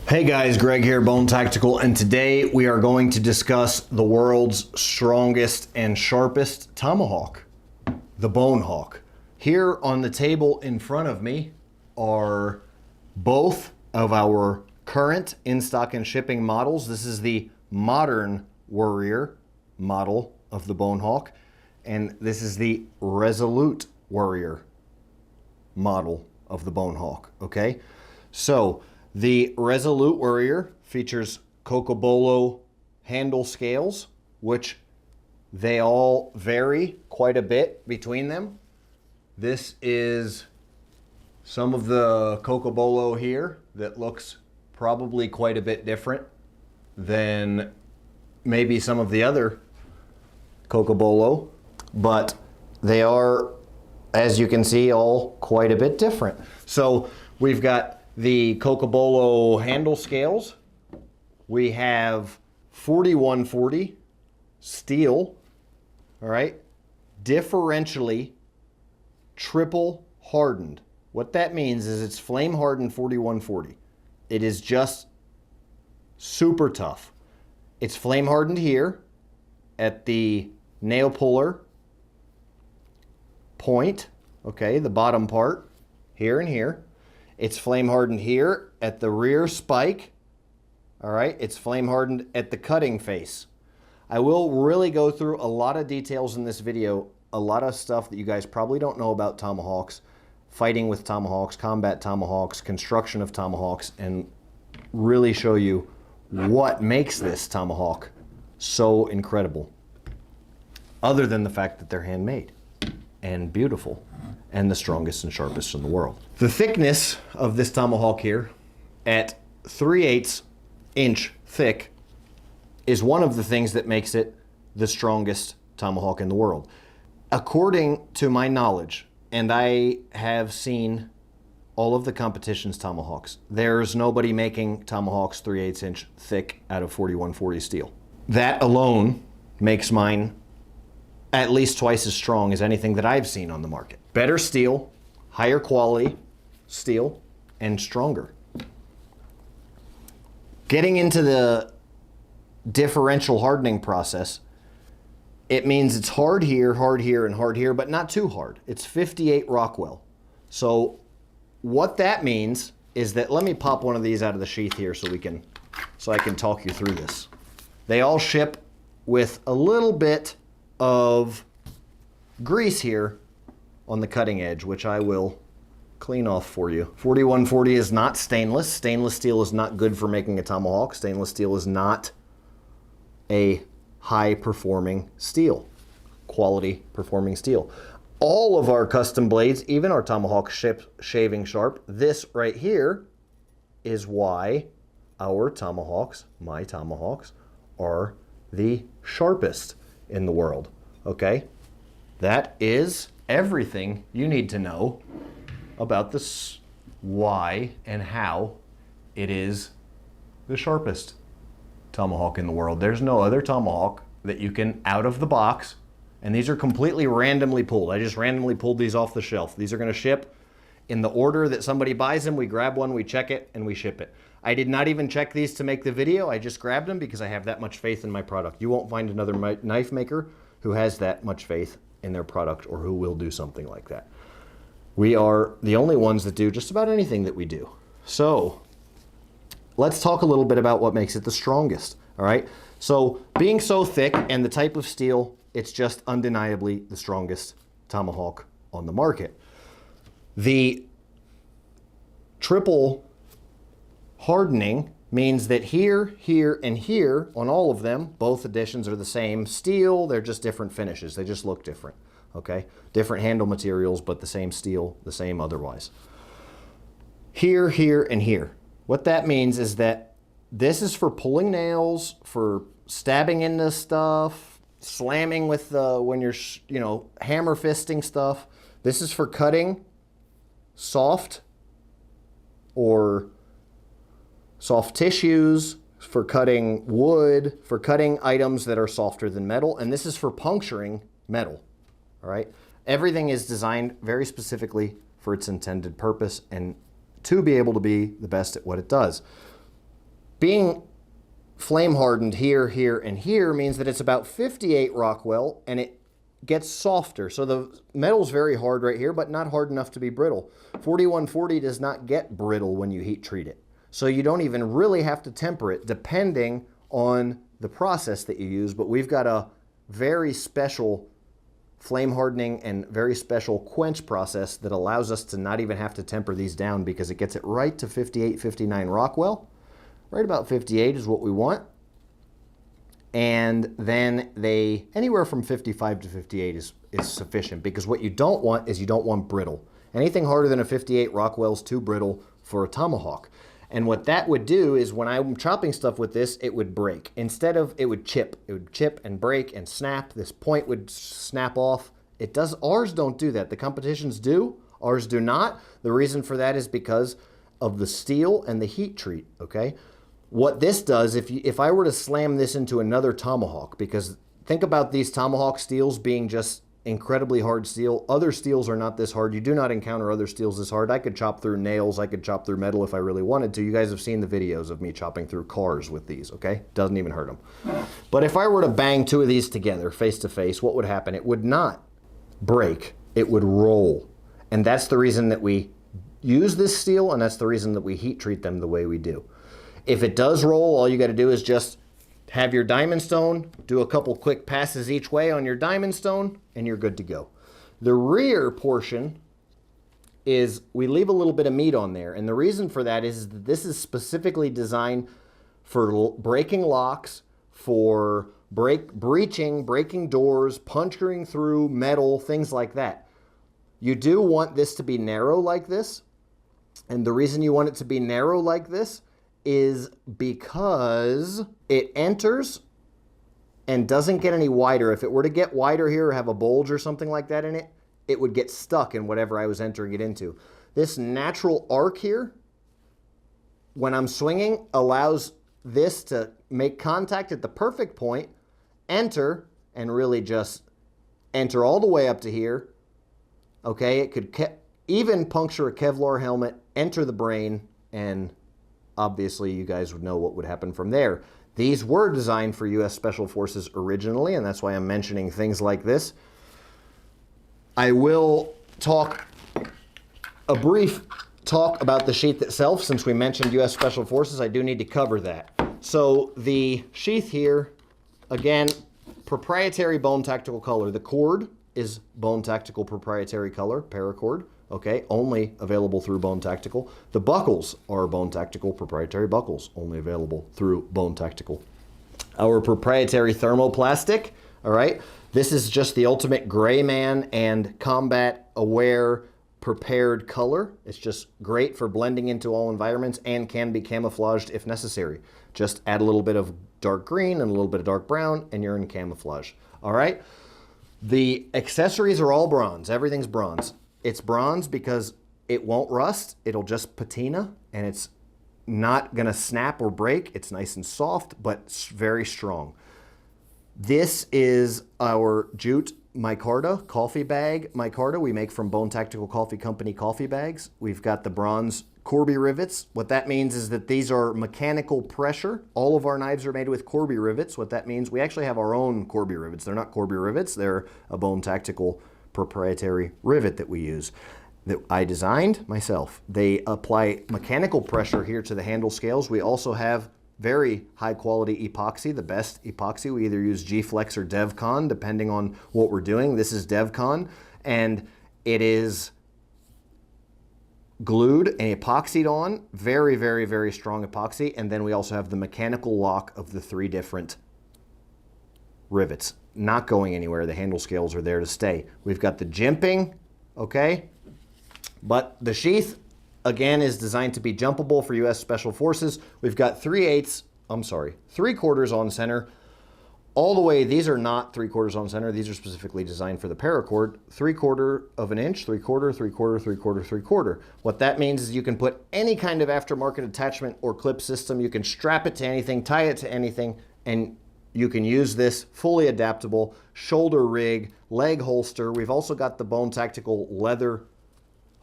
Hey guys, Greg here, Bone Tactical, and today we are going to discuss the world's strongest and sharpest tomahawk, the Bone Hawk. Here on the table in front of me are both of our current in-stock and shipping models. This is the modern Warrior model of the Bone Hawk, and this is the Resolute Warrior model of the Bone Hawk, okay? So, the Resolute Warrior features Cocobolo handle scales, which they all vary quite a bit between them. This is some of the Cocobolo here that looks probably quite a bit different than maybe some of the other Cocobolo, but they are, as you can see, all quite a bit different. So we've got the Cocobolo handle scales. We have 4140 steel, all right, differentially triple hardened. What that means is it's flame hardened 4140. It is just super tough. It's flame hardened here at the nail puller point, okay, the bottom part, here and here. It's flame hardened here at the rear spike. All right, it's flame hardened at the cutting face. I will really go through a lot of details in this video, a lot of stuff that you guys probably don't know about tomahawks, fighting with tomahawks, combat tomahawks, construction of tomahawks, and really show you what makes this tomahawk so incredible. Other than the fact that they're handmade and beautiful and the strongest and sharpest in the world. The thickness of this tomahawk here at 3/8 inch thick is one of the things that makes it the strongest tomahawk in the world. According to my knowledge, and I have seen all of the competition's tomahawks, there's nobody making tomahawks 3/8 inch thick out of 4140 steel. That alone makes mine at least twice as strong as anything that I've seen on the market. Better steel, higher quality steel, and stronger. Getting into the differential hardening process, it means it's hard here, and hard here, but not too hard. It's 58 Rockwell. So what that means is that, let me pop one of these out of the sheath here so I can talk you through this. They all ship with a little bit of grease here on the cutting edge, which I will clean off for you. 4140 is not stainless. Stainless steel is not good for making a tomahawk. Stainless steel is not a high performing steel, quality performing steel. All of our custom blades, even our tomahawk shaving sharp, this right here is why our tomahawks, my tomahawks, are the sharpest in the world, okay? That is everything you need to know about this, why and how it is the sharpest tomahawk in the world. There's no other tomahawk that you can, out of the box, and these are completely randomly pulled. I just randomly pulled these off the shelf. These are gonna ship in the order that somebody buys them. We grab one, we check it, and we ship it. I did not even check these to make the video. I just grabbed them because I have that much faith in my product. You won't find another knife maker who has that much faith in their product or who will do something like that. We are the only ones that do just about anything that we do. So let's talk a little bit about what makes it the strongest, all right? So being so thick and the type of steel, it's just undeniably the strongest tomahawk on the market. The triple hardening means that here, here, and here on all of them, both editions are the same steel. They're just different finishes. They just look different, okay? Different handle materials, but the same steel, the same otherwise. Here, here, and here. What that means is that this is for pulling nails, for stabbing into stuff, slamming with when you're, hammer fisting stuff. This is for cutting soft or soft tissues, for cutting wood, for cutting items that are softer than metal, and this is for puncturing metal, all right? Everything is designed very specifically for its intended purpose and to be able to be the best at what it does. Being flame hardened here, here, and here means that it's about 58 Rockwell, and it gets softer. So the metal's very hard right here, but not hard enough to be brittle. 4140 does not get brittle when you heat treat it. So you don't even really have to temper it depending on the process that you use, but we've got a very special flame hardening and very special quench process that allows us to not even have to temper these down because it gets it right to 58, 59 Rockwell. Right about 58 is what we want. And then anywhere from 55 to 58 is sufficient, because what you don't want is you don't want brittle. Anything harder than a 58 Rockwell is too brittle for a tomahawk. And what that would do is when I'm chopping stuff with this, it would break. Instead of, it would chip. It would chip and break and snap. This point would snap off. Ours don't do that. The competitions do. Ours do not. The reason for that is because of the steel and the heat treat, okay? What this does, if I were to slam this into another tomahawk, because think about these tomahawk steels being just incredibly hard steel. Other steels are not this hard. You do not encounter other steels this hard. I could chop through nails. I could chop through metal if I really wanted to. You guys have seen the videos of me chopping through cars with these, okay? Doesn't even hurt them. But if I were to bang two of these together face to face, what would happen? It would not break. It would roll. And that's the reason that we use this steel, and that's the reason that we heat treat them the way we do. If it does roll, all you got to do is just have your diamond stone, do a couple quick passes each way on your diamond stone, and you're good to go. The rear portion is we leave a little bit of meat on there, and the reason for that is that this is specifically designed for breaking locks, for breaking doors, puncturing through metal, things like that. You do want this to be narrow like this, and the reason you want it to be narrow like this is because it enters and doesn't get any wider. If it were to get wider here or have a bulge or something like that in it, it would get stuck in whatever I was entering it into. This natural arc here, when I'm swinging, allows this to make contact at the perfect point, enter, and really just enter all the way up to here. Okay, it could even puncture a Kevlar helmet, enter the brain, and obviously you guys would know what would happen from there. These were designed for U.S. Special Forces originally, and that's why I'm mentioning things like this. I will talk a brief talk about the sheath itself. Since we mentioned U.S. Special Forces, I do need to cover that. So the sheath here, again, proprietary Bone Tactical color. The cord is Bone Tactical proprietary color, paracord. Okay, only available through Bone Tactical. The buckles are Bone Tactical proprietary buckles, only available through Bone Tactical. Our proprietary thermoplastic, all right, this is just the ultimate gray man and combat aware prepared color. It's just great for blending into all environments and can be camouflaged if necessary. Just add a little bit of dark green and a little bit of dark brown and you're in camouflage, all right? The accessories are all bronze, everything's bronze. It's bronze because it won't rust, it'll just patina, and it's not gonna snap or break. It's nice and soft, but very strong. This is our jute micarta coffee bag micarta we make from Bone Tactical Coffee Company coffee bags. We've got the bronze Corby rivets. What that means is that these are mechanical pressure. All of our knives are made with Corby rivets. What that means, we actually have our own Corby rivets. They're not Corby rivets, they're a Bone Tactical proprietary rivet that we use, that I designed myself. They apply mechanical pressure here to the handle scales. We also have very high quality epoxy, the best epoxy. We either use G-Flex or DevCon, depending on what we're doing. This is DevCon, and it is glued and epoxied on. Very, very, very strong epoxy. And then we also have the mechanical lock of the 3 different rivets. Not going anywhere. The handle scales are there to stay. We've got the jimping, okay? But the sheath, again, is designed to be jumpable for U.S. Special Forces. We've got 3/4 on center. All the way, these are not 3/4 on center. These are specifically designed for the paracord. 3/4 of an inch, 3/4, 3/4, 3/4, 3/4. What that means is you can put any kind of aftermarket attachment or clip system. You can strap it to anything, tie it to anything, and you can use this fully adaptable shoulder rig, leg holster. We've also got the Bone Tactical leather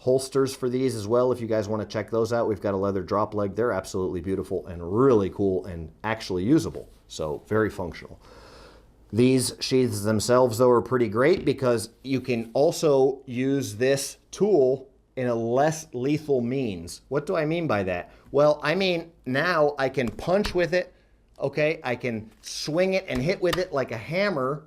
holsters for these as well if you guys want to check those out. We've got a leather drop leg. They're absolutely beautiful and really cool and actually usable, so very functional. These sheaths themselves, though, are pretty great because you can also use this tool in a less lethal means. What do I mean by that? Well, I mean, now I can punch with it, okay? I can swing it and hit with it like a hammer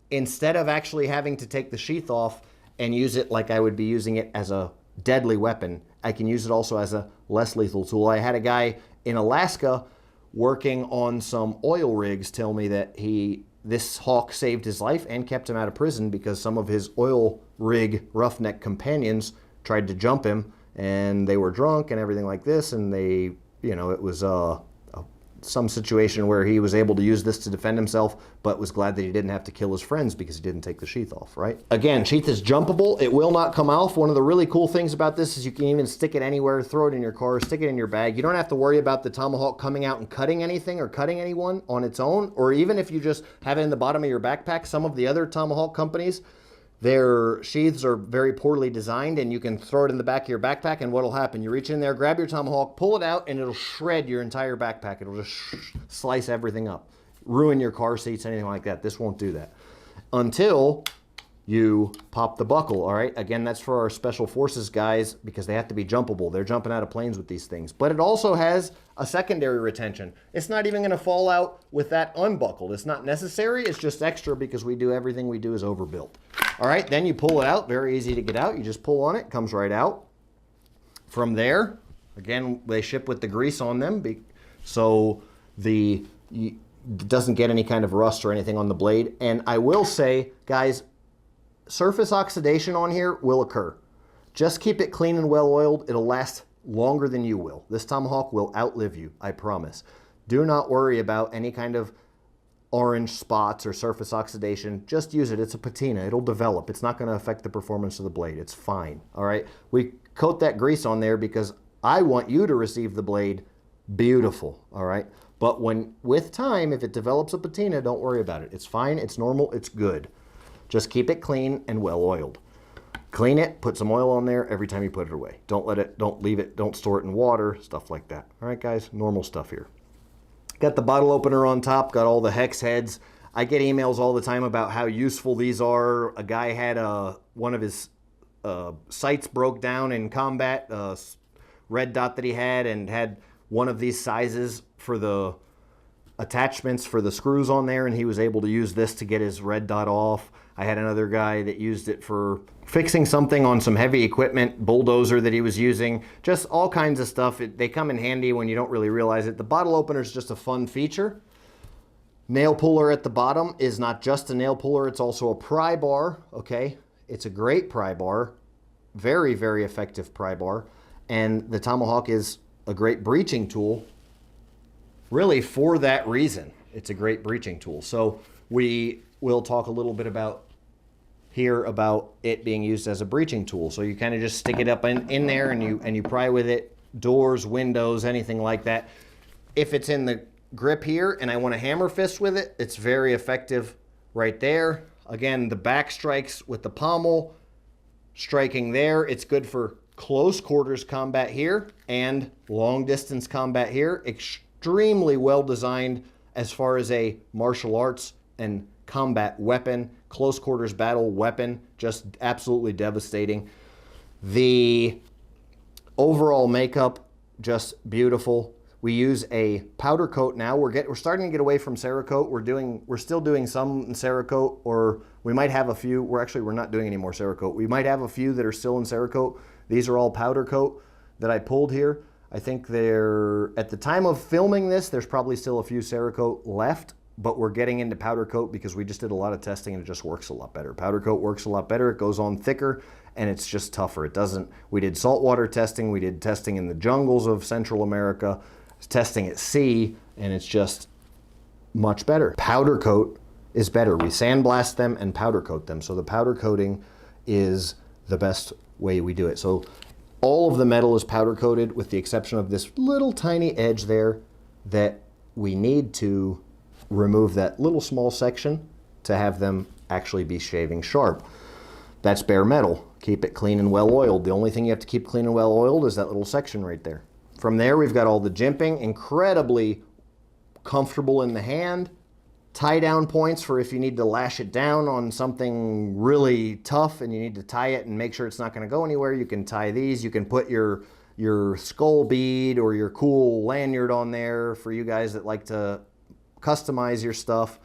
instead of actually having to take the sheath off and use it like I would be using it as a deadly weapon. I can use it also as a less lethal tool. I had a guy in Alaska working on some oil rigs tell me that this hawk saved his life and kept him out of prison because some of his oil rig roughneck companions tried to jump him, and they were drunk and everything like this, and they, you know, it was some situation where he was able to use this to defend himself, but was glad that he didn't have to kill his friends because he didn't take the sheath off, right? Again, sheath is jumpable. It will not come off. One of the really cool things about this is you can even stick it anywhere, throw it in your car, stick it in your bag. You don't have to worry about the Tomahawk coming out and cutting anything or cutting anyone on its own, or even if you just have it in the bottom of your backpack. Some of the other Tomahawk companies, their sheaths are very poorly designed, and you can throw it in the back of your backpack, and what'll happen? You reach in there, grab your Tomahawk, pull it out, and it'll shred your entire backpack. It'll just slice everything up, ruin your car seats, anything like that. This won't do that until you pop the buckle, all right? Again, that's for our special forces guys because they have to be jumpable. They're jumping out of planes with these things. But it also has a secondary retention. It's not even gonna fall out with that unbuckled. It's not necessary, it's just extra because everything we do is overbuilt. All right, then you pull it out, very easy to get out. You just pull on it, comes right out. From there, again, they ship with the grease on them so it doesn't get any kind of rust or anything on the blade. And I will say, guys, surface oxidation on here will occur. Just keep it clean and well oiled. It'll last longer than you will. This Tomahawk will outlive you, I promise. Do not worry about any kind of orange spots or surface oxidation. Just use it. It's a patina. It'll develop. It's not going to affect the performance of the blade. It's fine. All right. We coat that grease on there because I want you to receive the blade beautiful. All right. But with time, if it develops a patina, don't worry about it. It's fine. It's normal. It's good. Just keep it clean and well oiled. Clean it, put some oil on there every time you put it away. Don't leave it, don't store it in water, stuff like that. All right, guys, normal stuff here. Got the bottle opener on top, got all the hex heads. I get emails all the time about how useful these are. A guy had one of his sights broke down in combat, red dot that he had one of these sizes for the attachments for the screws on there, and he was able to use this to get his red dot off. I had another guy that used it for fixing something on some heavy equipment, bulldozer that he was using, just all kinds of stuff. They come in handy when you don't really realize it. The bottle opener is just a fun feature. Nail puller at the bottom is not just a nail puller, it's also a pry bar, okay? It's a great pry bar, very, very effective pry bar, and the Tomahawk is a great breeching tool, really for that reason. It's a great breeching tool. So we will talk a little bit about it being used as a breeching tool. So you kind of just stick it up in there and you pry with it, doors, windows, anything like that. If it's in the grip here and I want to hammer fist with it, it's very effective right there. Again, the back strikes with the pommel, striking there. It's good for close quarters combat here and long distance combat here. Extremely well designed as far as a martial arts and combat weapon, close quarters battle weapon, just absolutely devastating. The overall makeup, just beautiful. We use a powder coat now. We're starting to get away from Cerakote. We're still doing some Cerakote, or we might have a few. We're not doing any more Cerakote. We might have a few that are still in Cerakote. These are all powder coat that I pulled here. I think at the time of filming this, there's probably still a few Cerakote left, but we're getting into powder coat because we just did a lot of testing and it just works a lot better. Powder coat works a lot better. It goes on thicker and it's just tougher. We did saltwater testing. We did testing in the jungles of Central America, testing at sea, and it's just much better. Powder coat is better. We sandblast them and powder coat them. So the powder coating is the best way we do it. So all of the metal is powder coated with the exception of this little tiny edge there that we need to remove, that little small section to have them actually be shaving sharp. That's bare metal. keep it clean and well oiled. The only thing you have to keep clean and well oiled is that little section right there. From there, we've got all the jimping, incredibly comfortable in the hand. Tie down points for if you need to lash it down on something really tough and you need to tie it and make sure it's not going to go anywhere. You can tie these. You can put your skull bead or your cool lanyard on there for you guys that like to customize your stuff.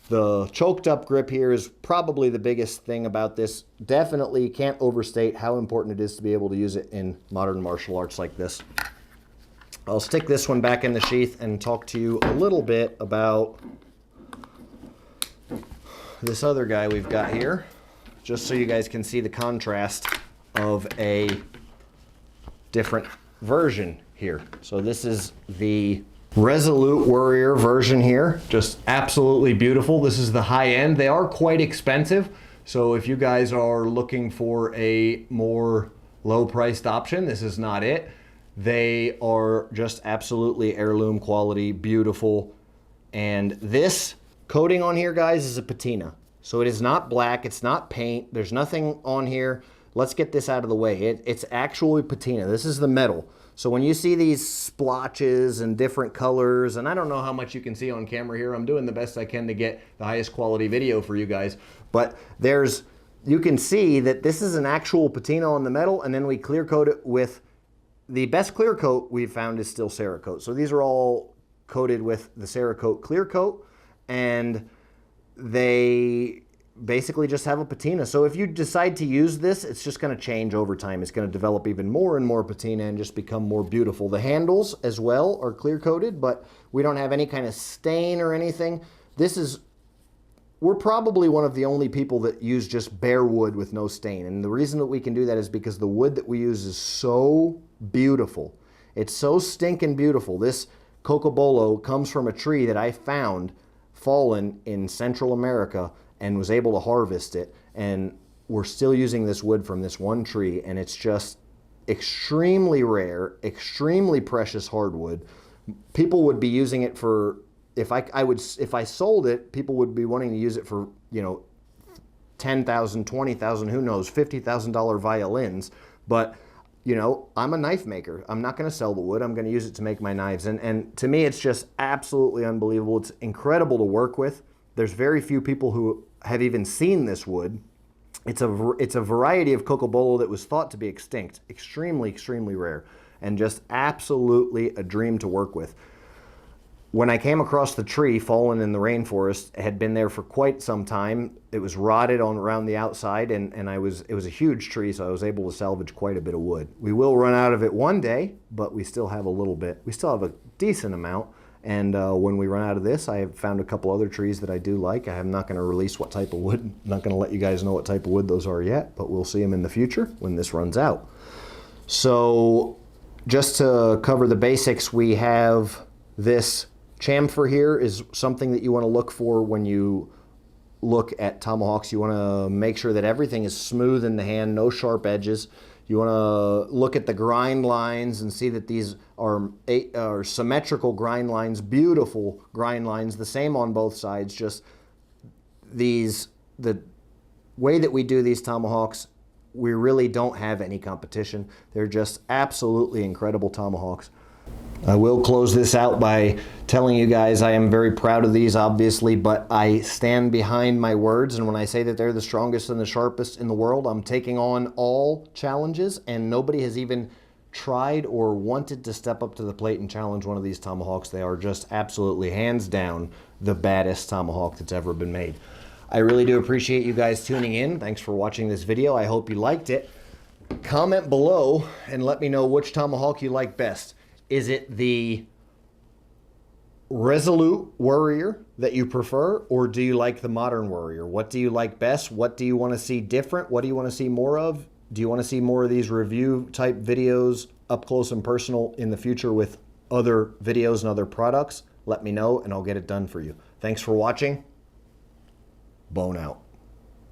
The choked up grip here is probably the biggest thing about this. Definitely can't overstate how important it is to be able to use it in modern martial arts like this. I'll stick this one back in the sheath and talk to you a little bit about this other guy we've got here, just so you guys can see the contrast of a different version here. So this is the Resolute Warrior version here, just absolutely beautiful. This is the high end. They are quite expensive, so if you guys are looking for a more low-priced option, this is not it. They are just absolutely heirloom quality, beautiful. And this coating on here, guys, is a patina. So it is not black, it's not paint, there's nothing on here. Let's get this out of the way. It's actually patina. This is the metal. So when you see these splotches and different colors, and I don't know how much you can see on camera here, I'm doing the best I can to get the highest quality video for you guys, but you can see that this is an actual patina on the metal, and then we clear coat it with the best clear coat we've found is still Cerakote. So these are all coated with the Cerakote clear coat, and they basically just have a patina. So if you decide to use this, it's just going to change over time. It's going to develop even more and more patina and just become more beautiful. The handles as well are clear coated, but we don't have any kind of stain or anything. We're probably one of the only people that use just bare wood with no stain. And the reason that we can do that is because the wood that we use is so beautiful. It's so stinking beautiful. This cocobolo comes from a tree that I found fallen in Central America and was able to harvest it. And we're still using this wood from this one tree, and it's just extremely rare, extremely precious hardwood. People would be using it for, if I sold it, people would be wanting to use it for, you know, $10,000, $20,000, who knows, $50,000 violins. But, you know, I'm a knife maker. I'm not going to sell the wood. I'm going to use it to make my knives. And to me, it's just absolutely unbelievable. It's incredible to work with. There's very few people who have even seen this wood. It's a variety of cocobolo that was thought to be extinct. Extremely, extremely rare. And just absolutely a dream to work with. When I came across the tree fallen in the rainforest, it had been there for quite some time. It was rotted around the outside, and it was a huge tree, so I was able to salvage quite a bit of wood. We will run out of it one day, but we still have a little bit. We still have a decent amount, and when we run out of this, I have found a couple other trees that I do like. I'm not going to release what type of wood. I'm not going to let you guys know what type of wood those are yet, but we'll see them in the future when this runs out. So just to cover the basics, we have this chamfer here is something that you want to look for when you look at tomahawks. You want to make sure that everything is smooth in the hand, no sharp edges. You want to look at the grind lines and see that these are symmetrical grind lines, beautiful grind lines, the same on both sides. Just the way that we do these tomahawks, we really don't have any competition. They're just absolutely incredible tomahawks. I will close this out by telling you guys I am very proud of these, obviously, but I stand behind my words, and when I say that they're the strongest and the sharpest in the world, I'm taking on all challenges, and nobody has even tried or wanted to step up to the plate and challenge one of these tomahawks. They are just absolutely, hands down, the baddest tomahawk that's ever been made. I really do appreciate you guys tuning in. Thanks for watching this video. I hope you liked it. Comment below and let me know which tomahawk you like best. Is it the Resolute Warrior that you prefer, or do you like the modern Warrior? What do you like best? What do you want to see different? What do you want to see more of? Do you want to see more of these review type videos up close and personal in the future with other videos and other products? Let me know and I'll get it done for you. Thanks for watching. Bone out.